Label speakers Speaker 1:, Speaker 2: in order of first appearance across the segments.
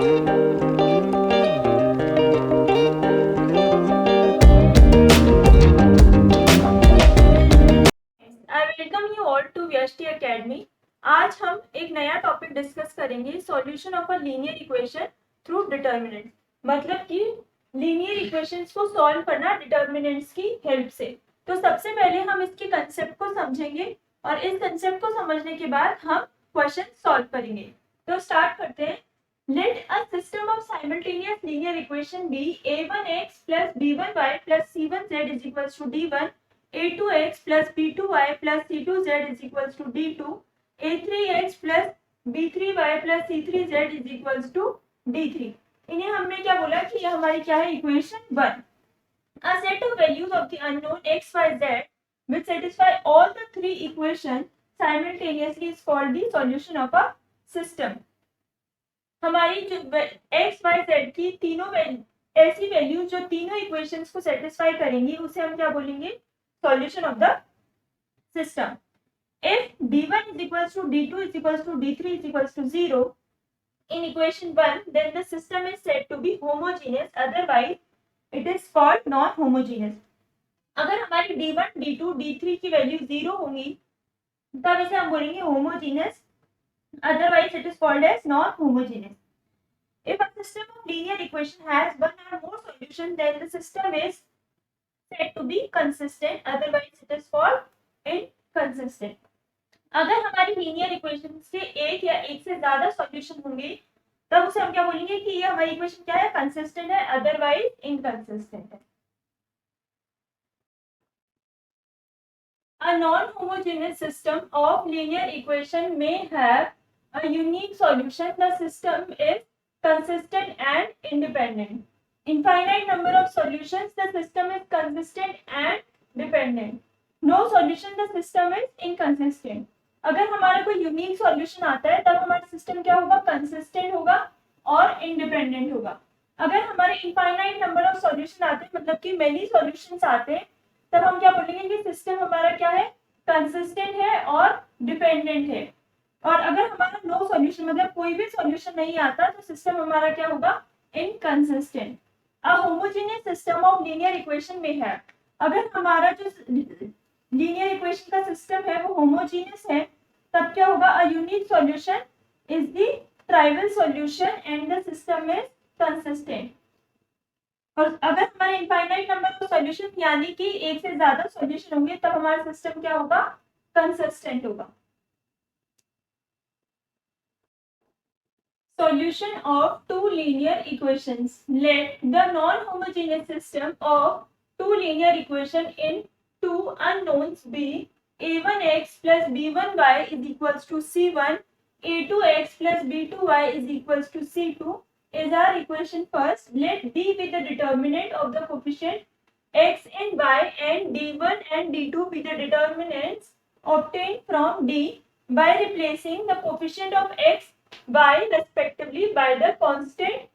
Speaker 1: Welcome you all to व्यष्टि academy. आज हम एक नया टॉपिक डिस्कस करेंगे, solution of a linear equation through determinant. मतलब कि लीनियर इक्वेशंस को सॉल्व करना डिटर्मिनेंट्स की हेल्प से। तो सबसे पहले हम इसके कंसेप्ट को समझेंगे और इस कंसेप्ट को समझने के बाद हम क्वेश्चन सॉल्व करेंगे। तो स्टार्ट करते हैं। Let a system of simultaneous linear equation be a1x plus b1y plus c1z is equals to d1, a2x plus b2y plus c2z is equals to d2, a3x plus b3y plus c3z is equals to d3। इन्हें हमने क्या बोला कि ये हमारी क्या है, equation 1। A set of values of the unknown x, y, z which satisfy all the three equations simultaneously is called the solution of a system। हमारी जो x, y, z की तीनों ऐसी वैल्यूज जो तीनों इक्वेशंस को सेटिस्फाई करेंगी उसे हम क्या बोलेंगे, solution of the system। If d1 is equals to d2 is equals to d3 is equals to 0 in equation 1, then the system is said to be homogeneous, otherwise it is called non-homogeneous। अगर हमारी d1, d2, d3 की value 0 होंगी तब इसे हम बोलेंगे homogeneous, otherwise it is called as non-homogeneous। If a system of linear equation has one or more solutions, then the system is said to be consistent, otherwise it is called inconsistent। अगर हमारी linear equation के एक या एक से ज्यादा solution होंगे तब उसे हम क्या बोलेंगे कि ये हमारी इक्वेशन क्या है, कंसिस्टेंट है, अदरवाइज इनकंसिस्टेंट है। A non-homogeneous system of linear equation may have a unique solution. The system is consistent and independent. Infinite number of solutions, the system is consistent and dependent. No solution, the system is inconsistent। अगर हमारा कोई unique solution आता है तब हमारा system क्या होगा, consistent होगा और इंडिपेंडेंट होगा। अगर हमारे इनफाइनाइट नंबर ऑफ सॉल्यूशन आते हैं, मतलब कि मेनी सॉल्यूशंस आते हैं, तब हम क्या बोलेंगे कि सिस्टम हमारा क्या है, कंसिस्टेंट है और डिपेंडेंट है। और अगर हमारा नो सॉल्यूशन मतलब कोई भी सॉल्यूशन नहीं आता तो सिस्टम हमारा क्या होगा, inconsistent. A homogeneous system of linear equation में है, अगर हमारा जो लीनियर इक्वेशन का सिस्टम है वो होमोजेनियस है तब क्या होगा, a unique solution is the trivial solution and the system is consistent. और अगर हमारे इनफाइनाइट नंबर ऑफ सॉल्यूशन यानी कि एक से ज्यादा सॉल्यूशन होंगे तब हमारा सिस्टम क्या होगा, कंसिस्टेंट होगा। Solution of two linear equations. Let the non-homogeneous system of two linear equation in two unknowns be a1x plus b1y is equals to c1, a2x plus b2y is equals to c2 is our equation first. Let d be the determinant of the coefficient x and y and d1 and d2 be the determinants obtained from d by replacing the coefficient of x by respectively by the constant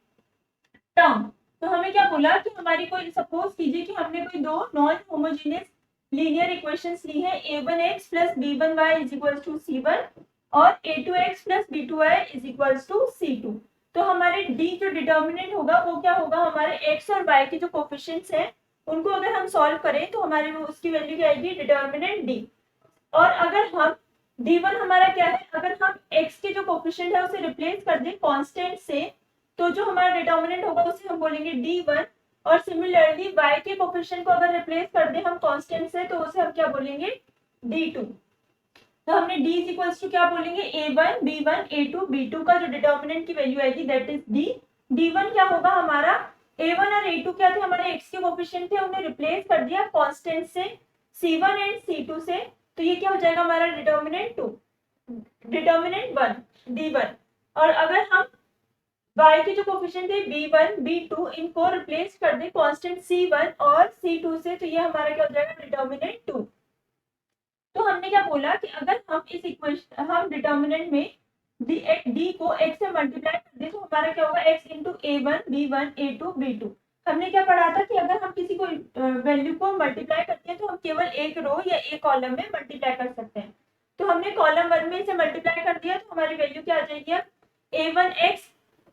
Speaker 1: term। तो हमें क्या बोला कि हमारी कोई, suppose कीजिए कि हमने कोई दो नॉन होमोजेनियस लीनियर इक्वेशंस ली है, a1x plus b1y is equals to c1 और a2x plus b2y is equals to c2। तो हमारे d जो डिटर्मिनेंट होगा वो क्या होगा, हमारे x और y के जो कोफिशिएंट्स हैं उनको अगर हम सॉल्व करें तो हमारे उसकी वैल्यू क्या आएगी, डिटर्मिनेंट d। और अगर हम d1 हमारा क्या है, अगर हम x के जो कोफिशिएंट है उसे रिप्लेस कर दें कांस्टेंट से तो जो हमारा डिटर्मिनेंट होगा उसे हम बोलेंगे d1। और सिमिलरली y के कोफिशिएंट को अगर रिप्लेस कर दें हम कांस्टेंट से तो उसे हम क्या बोलेंगे, d2। तो हमने d इज इक्वल्स टू क्या बोलेंगे, a1 b1 a2 b2 का जो डिटर्मिनेंट की वैल्यू आएगी दैट इज d। d1 क्या होगा हमारा, a1 और a2 क्या थे, हमारे x के कोफिशिएंट थे, उन्हें रिप्लेस कर दिया कांस्टेंट से c1 एंड c2 से, तो ये क्या हो जाएगा हमारा डिटर्मिनेंट 2, डिटर्मिनेंट 1 d1। और अगर हम y के जो कोफिशिएंट थे b1 b2 इनको रिप्लेस कर दें कांस्टेंट c1 और c2 से, तो ये हमारा क्या हो जाएगा, डिटर्मिनेंट 2। तो हमने क्या बोला कि अगर हम इस इक्वेशन, हम डिटर्मिनेंट में d को x से मल्टीप्लाई कर दें तो हमारा क्या होगा, x into a1 b1 a2 b2। हमने क्या पढ़ा था कि अगर हम किसी को वैल्यू को मल्टीप्लाई करते हैं तो हम केवल एक रो या एक कॉलम में मल्टीप्लाई कर सकते हैं। तो हमने कॉलम 1 में इसे मल्टीप्लाई कर दिया तो हमारी वैल्यू क्या आ जाएगी, अब a1x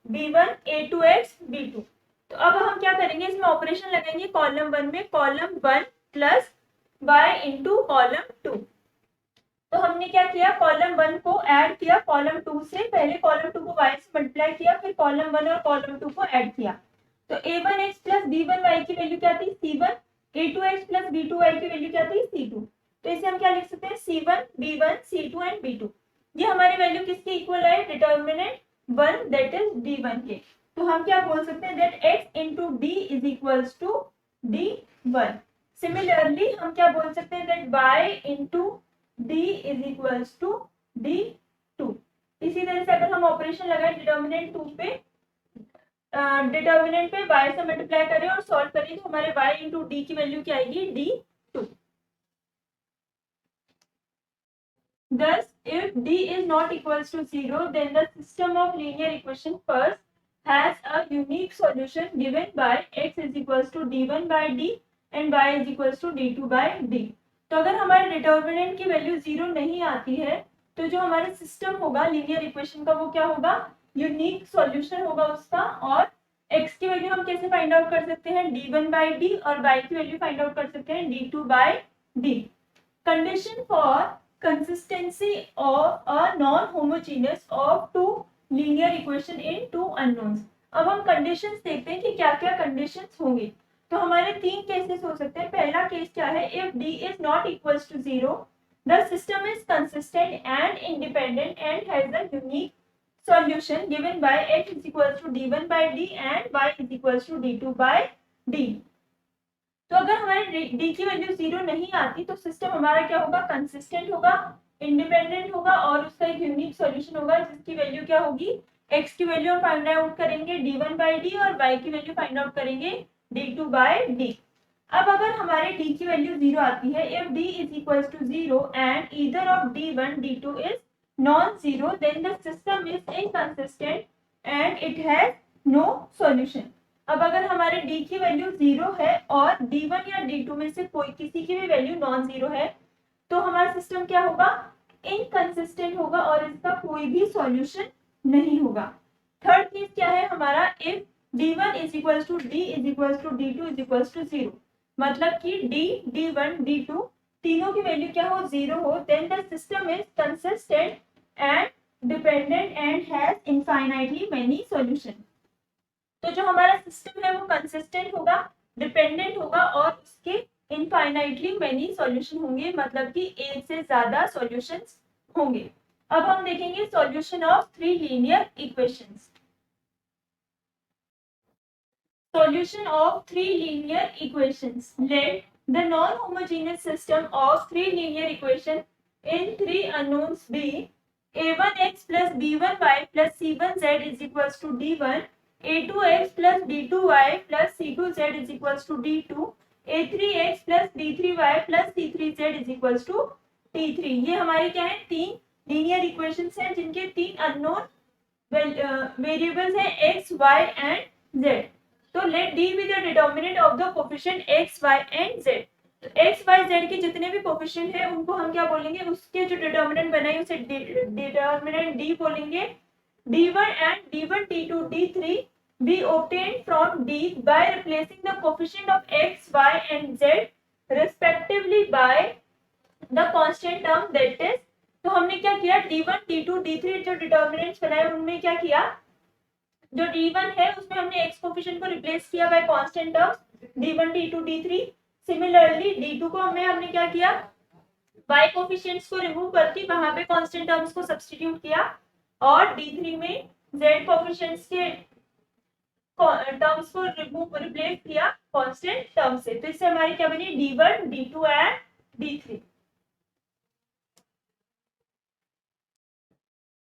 Speaker 1: b1 a2x b2। तो अब हम क्या करेंगे, इसमें ऑपरेशन लगाएंगे कॉलम 1 में, column 1 plus y into column 2। तो हमने क्या किया, कॉलम 1 को ऐड किया कॉलम 2 से, पहले कॉलम 2 को y से मल्टीप्लाई किया, फिर कॉलम 1 और कॉलम 2 को ऐड किया। तो a1x प्लस b1y की वैल्यू क्या थी, c1, a2x प्लस b2y की वैल्यू क्या थी, c2। तो इसे हम क्या लिख सकते हैं, c1 b1 c2 and b2। ये हमारी वैल्यू किसके इक्वल है, डिटर्मिनेंट 1 दैट इज d1 के। तो हम क्या बोल सकते हैं, that x into d is equals to d1। Similarly हम क्या बोल सकते हैं, that y into d is equals to d2। इसी तरह से अगर हम ऑपरेशन लगाए डिटर्मिनेंट 2 पे, डिटर्मिनेंट पे y से मल्टीप्लाई करें और सॉल्व करें, तो हमारे y इंटू डी की वैल्यू क्या आएगी, d2। Thus, if d is not equals to 0, then the system of linear equation first has a unique solution given by x is equals to d1 by d and y is equals to d2 by d। तो अगर हमारे determinant की value 0 नहीं आती है, तो जो हमारा सिस्टम होगा लीनियर इक्वेशन का वो क्या होगा, यूनिक सॉल्यूशन होगा उसका। और x की वैल्यू हम कैसे फाइंड आउट कर सकते हैं, d1 by d, और y की वैल्यू फाइंड आउट कर सकते हैं d2 by d। Condition for consistency of a non-homogeneous of two linear equation in two unknowns। अब हम conditions देखते हैं कि क्या क्या conditions होंगे। तो हमारे तीन केसेस हो सकते हैं। पहला केस क्या है, if d is not equals to 0, the system is consistent and independent and has a unique solution given by x is equals to d1 by d and y is equals to d2 by d। तो अगर हमारे d की value 0 नहीं आती, तो system हमारा क्या होगा, कंसिस्टेंट होगा, इंडिपेंडेंट होगा, और उसका एक यूनिक सॉल्यूशन होगा जिसकी वैल्यू क्या होगी, x की वैल्यू हम फाइंड आउट करेंगे d1 by d और y की वैल्यू फाइंड आउट करेंगे d2 by d। अब अगर हमारे d की वैल्यू 0 आती है, if d is equals to 0 and either of d1 d2 is non-zero, then the system is inconsistent and it has no solution। अब अगर हमारे d की वैल्यू 0 है और d1 या d2 में से कोई किसी की भी वैल्यू नॉन जीरो है, तो हमारा सिस्टम क्या होगा, इनकंसिस्टेंट होगा और इसका कोई भी सॉल्यूशन नहीं होगा। थर्ड केस क्या है हमारा, if d1 is equals to d is equals to d2 is equals to 0, मतलब कि d d1 d2 तीनों की वैल्यू क्या हो, 0 हो, then the system is consistent and dependent and has infinitely many solution. तो जो हमारा सिस्टम है वो कंसिस्टेंट होगा, डिपेंडेंट होगा और उसके इनफाइनाइटली मेनी सॉल्यूशन होंगे, मतलब कि एक से ज्यादा सॉल्यूशंस होंगे। अब हम देखेंगे solution of three linear equations. Solution of three linear equations. Let the non-homogeneous system of three linear equations in three unknowns be a1x plus b1y plus c1z is equals to d1, a2x plus b2y plus c2z is equals to d2, a3x plus b3y plus c3z is equals to d3। ये हमारे क्या है, तीन linear equations हैं जिनके तीन unknown variables हैं x, y and z। तो let d be the determinant of the coefficient x, y and z। तो x, y, z के जितने भी कोफिशिएंट है उनको हम क्या बोलेंगे, उसके जो डिटर्मिनेंट बनाए उसे डिटर्मिनेंट d बोलेंगे। d1 and d1, d2, d3 be obtained from d by replacing the coefficient of x, y and z respectively by the constant term that is। तो हमने क्या किया, d1, d2, d3 जो determinants बनाए उनमें क्या किया, जो d1 है उसमें हमने x कोफिशिएंट को रिप्लेस किया bye constant terms d1, d2, d3। Similarly d2 को हमने क्या किया, y कोफिशिएंट्स को रिमूव करके वहां पे कांस्टेंट टर्म्स को सब्स्टिट्यूट किया, और d3 में z कोफिशिएंट्स के टर्म्स को रिप्लेस किया कांस्टेंट टर्म से। तो इससे हमारी क्या बनी, d1, d2 एंड d3।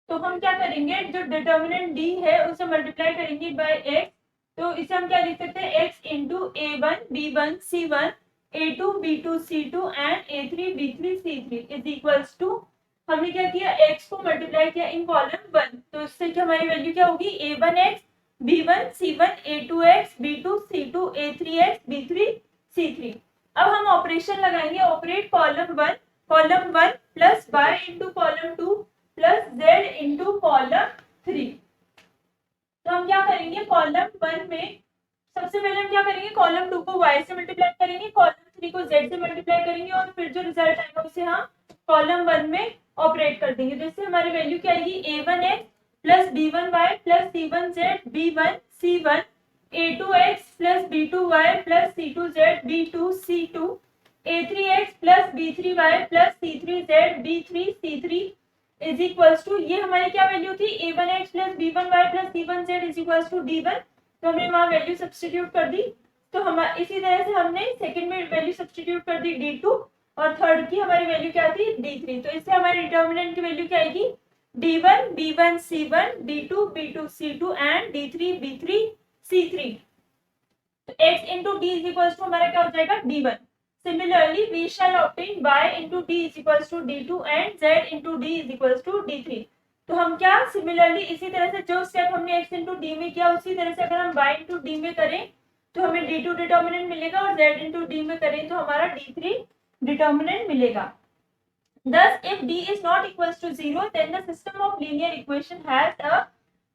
Speaker 1: तो हम क्या करेंगे, जो डिटर्मिनेंट d है उसे मल्टीप्लाई करेंगे बाय x। तो इसे हम क्या लिख सकते हैं, x into a1 b1 c1 a2 b2 c2 and a3 b3 c3 is equals to, हमने क्या किया, x को मल्टीप्लाई किया इन कॉलम 1। तो इससे क्या हमारी वैल्यू क्या होगी, a1x b1 c1 a2x b2 c2 a3x b3 c3। अब हम ऑपरेशन लगाएंगे, operate column 1 plus y into column 2 plus z into column 3। तो हम क्या करेंगे, कॉलम 1 में सबसे पहले हम क्या करेंगे, कॉलम 2 को y से मल्टीप्लाई करेंगे, कॉलम 3 को z से मल्टीप्लाई करेंगे और फिर जो रिजल्ट आएगा उसे हम कॉलम 1 में ऑपरेट कर देंगे। तो इससे हमारी वैल्यू क्या आएगी, a1x plus b1y plus c1z b1 c1, a2x plus b2y plus c2z b2 c2, a3x plus b3y plus c3z b3 c3 is equals to, ये हमारी क्या वैल्यू थी, a1x plus b1y plus c1z is equals to d1। तो हमने वहां value substitute कर दी। तो हम इसी तरह से हमने सेकंड में वैल्यू सब्स्टिट्यूट कर दी d2 और थर्ड की हमारी वैल्यू क्या थी, d3। तो इससे हमारी डिटर्मिनेंट की वैल्यू क्या आएगी, d1 b1 c1 d2 b2 c2 and d3 b3 c3। तो x into d is equals to हमारा क्या हो जाएगा, d1। Similarly, we shall obtain y into d is equals to d2 and z into d is equals to d3। तो हम क्या, similarly इसी तरह से जो स्टेप हमने x into d में किया उसी तरह से अगर हम y into d में करें तो हमें d2 डिटर्मिनेंट मिलेगा और z into d में करें तो हमारा d3 डिटर्मिनेंट मिलेगा। Thus, if d is not equals to 0, then the system of linear equation has a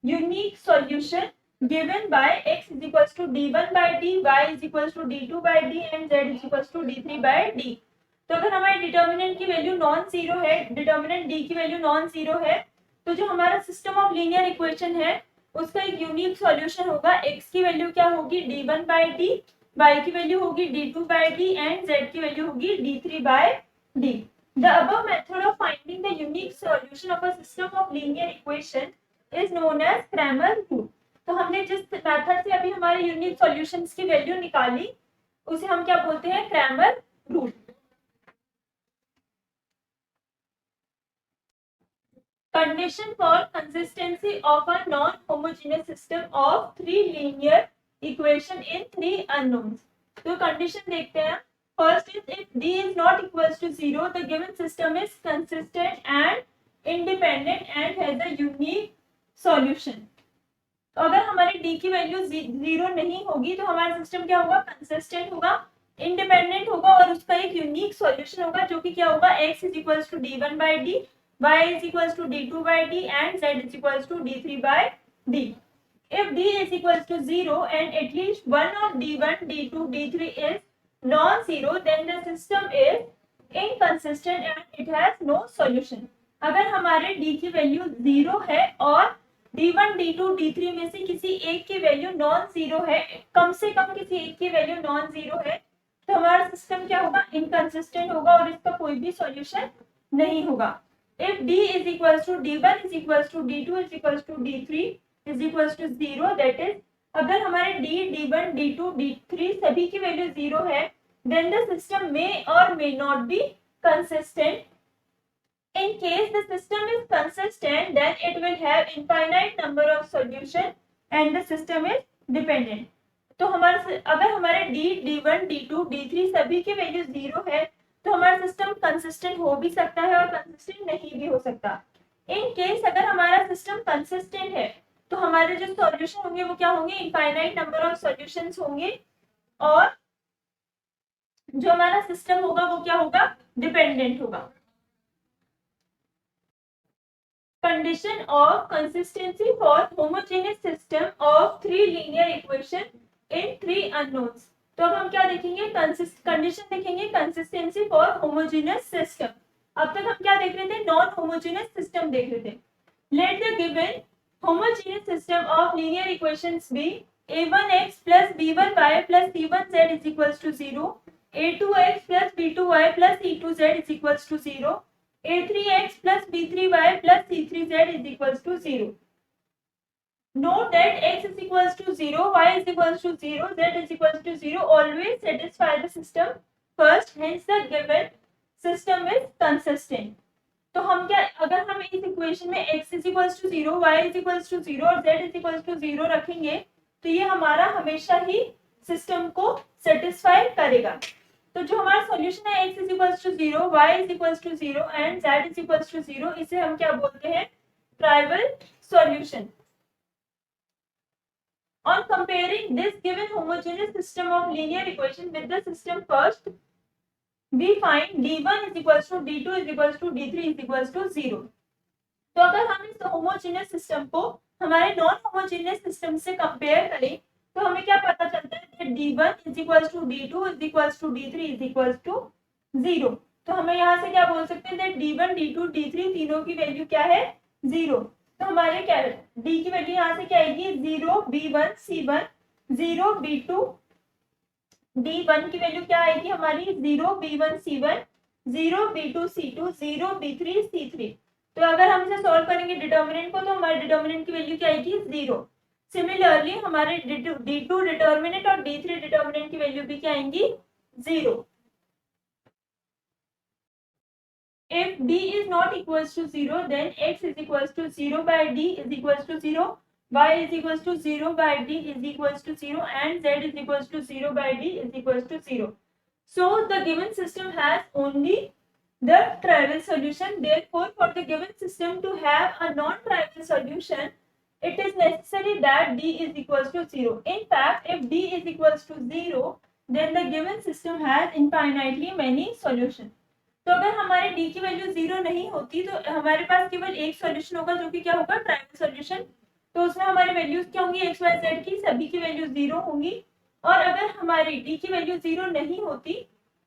Speaker 1: unique solution given by x is equals to d1 by d, y is equals to d2 by d and z is equals to d3 by d। तो अगर हमारे determinant की value non zero है, determinant d की value non zero है, तो जो हमारा सिस्टम ऑफ लीनियर इक्वेशन है उसका एक यूनिक सॉल्यूशन होगा। x की वैल्यू क्या होगी, d1 by d, y की वैल्यू होगी d2 by d and z की वैल्यू होगी d3 by d। The above method of finding the unique solution of a system of linear equation is known as Cramer rule। तो हमने जिस method से अभी हमारे यूनिक सॉल्यूशंस की value निकाली उसे हम क्या बोलते हैं, Cramer rule. Condition for consistency of a non-homogeneous system of three linear equation in three unknowns। तो कंडीशन देखते हैं। First is, if d is not equals to 0, the given system is consistent and independent and has a unique solution। तो अगर हमारी d की value 0 नहीं होगी तो हमारा सिस्टम क्या होगा, कंसिस्टेंट होगा, इंडिपेंडेंट होगा और उसका एक यूनिक सॉल्यूशन होगा जो कि क्या होगा, x is equals to d1 by d, y is equals to d2 by d and z is equals to d3 by d। If d is equals to 0 and at least one of d1, d2, d3 is non-zero, then the system is inconsistent and it has no solution। अगर हमारे d की value 0 है और d1, d2, d3 में से किसी एक की वैल्यू नॉन जीरो है, कम से कम किसी एक की वैल्यू नॉन जीरो है, तो हमारा सिस्टम क्या होगा, इनकंसिस्टेंट होगा और इसका कोई भी सॉल्यूशन नहीं होगा। If d is equals to d1 is equals to d2 is equals to d3 is equals to 0, that is अगर हमारे d, d1, d2, d3 सभी की वैल्यू 0 है, then the system may or may not be consistent। In case the system is consistent, then it will have infinite number of solution and the system is dependent। तो हमारे अगर हमारे d, d1, d2, d3 सभी की value 0 है तो हमारा system consistent हो भी सकता है और कंसिस्टेंट नहीं भी हो सकता। इन केस अगर हमारा सिस्टम कंसिस्टेंट है तो हमारे जो सॉल्यूशन होंगे वो क्या होंगे, इनफाइनाइट नंबर ऑफ सॉल्यूशंस होंगे और जो हमारा सिस्टम होगा वो क्या होगा, डिपेंडेंट होगा। Condition of consistency for homogeneous system of three linear equation in three unknowns. तो अब हम क्या देखेंगे, कंडीशन देखेंगे कंसिस्टेंसी फॉर होमोजेनियस सिस्टम। अब तक हम क्या देख रहे थे, नॉन होमोजेनियस सिस्टम देख रहे थे। Let the given homogeneous system of linear equations be a1x plus b1y plus c1z is equals to 0, a2x plus b2y plus c2z is equals to 0, a3x plus b3y plus c3z is equals to 0। Note that x is equals to 0, y is equals to 0, z is equals to 0 always satisfy the system first, hence the given system is consistent। तो हम क्या, अगर हम इस equation में x is equals to 0, y is equals to 0 और z is equals to 0 रखेंगे तो ये हमारा हमेशा ही सिस्टम को सेटिस्फाई करेगा। तो जो हमारा सॉल्यूशन है x is equals to 0, y is equals to 0 and z is equals to 0, इसे हम क्या बोलते हैं, trivial solution. On comparing this given homogeneous system of linear equation with the system first, we find d1 is equals to d2 is equals to d3 is equals to 0। तो अगर हम इस homogeneous system को हमारे non homogeneous system से compare करें तो हमें क्या पता चलता है कि D1 is equal to D2 is equal to D3 is equal to 0। तो हमें यहाँ से क्या बोल सकते हैं D1 D2 D3 तीनों की वैल्यू क्या है 0। तो हमारे क्या D की वैल्यू यहाँ से क्या आएगी 0 B1 C1 0 B2 D1 की वैल्यू क्या आएगी हमारी 0 B1 C1 0 B2 C2 0 B3 C3। तो अगर हम इसे सॉल्व करेंगे डिटर्मिनेंट को तो हमारे डिटर्मिनेंट की वैल्यू क्या आएगी 0। सिमिलरली हमारे D2 डिटर्मिनेंट और D3 डिटर्मिनेंट की वैल्यू भी क्या आएंगी 0। If D is not equals to 0, then X is equals to 0 by D is equals to 0, Y is equals to 0 by D is equals to 0, and Z is equals to 0 by D is equals to 0. So the given system has only the trivial solution. Therefore, for the given system to have a non-trivial solution, it is necessary that D is equals to 0. In fact, if D is equals to 0, then the given system has infinitely many solutions. तो अगर हमारे d की value 0 नहीं होती तो हमारे पास केवल एक सॉल्यूशन होगा जो कि क्या होगा ट्राइवल सॉल्यूशन। तो उसमें हमारी वैल्यूज क्या होंगी x y z की सभी की वैल्यू 0 होंगी। और अगर हमारी d की वैल्यू 0 नहीं होती,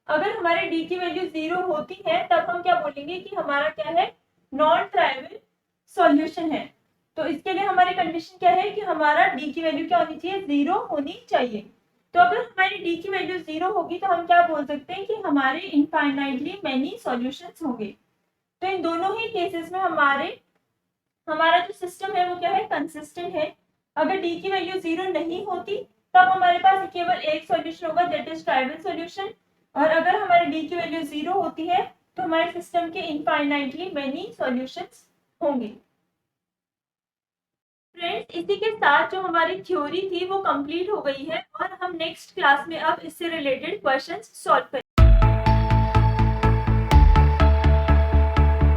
Speaker 1: अगर हमारे d की वैल्यू 0 होती है तब हम क्या बोलेंगे कि हमारा क्या है नॉन ट्राइवल सॉल्यूशन है। तो इसके लिए हमारी कंडीशन क्या है कि हमारा d की वैल्यू क्या होनी चाहिए 0 होनी चाहिए। तो अगर हमारी d की वैल्यू 0 होगी तो हम क्या बोल सकते हैं कि हमारे इनफाइनाइटली मेनी सॉल्यूशंस होंगे। तो इन दोनों ही केसेस में हमारा जो सिस्टम है वो क्या है कंसिस्टेंट है। अगर d की वैल्यू 0 नहीं होती तब हमारे पास केवल एक सॉल्यूशन होगा दैट इज ट्राइवल सॉल्यूशन। और अगर हमारे d की वैल्यू 0 होती है तो हमारे सिस्टम के इनफाइनाइटली मेनी सॉल्यूशंस होंगे। फ्रेंड्स, इसी के साथ जो हमारी थ्योरी थी वो कंप्लीट हो गई है और हम नेक्स्ट क्लास में अब इससे रिलेटेड क्वेश्चंस सॉल्व करेंगे।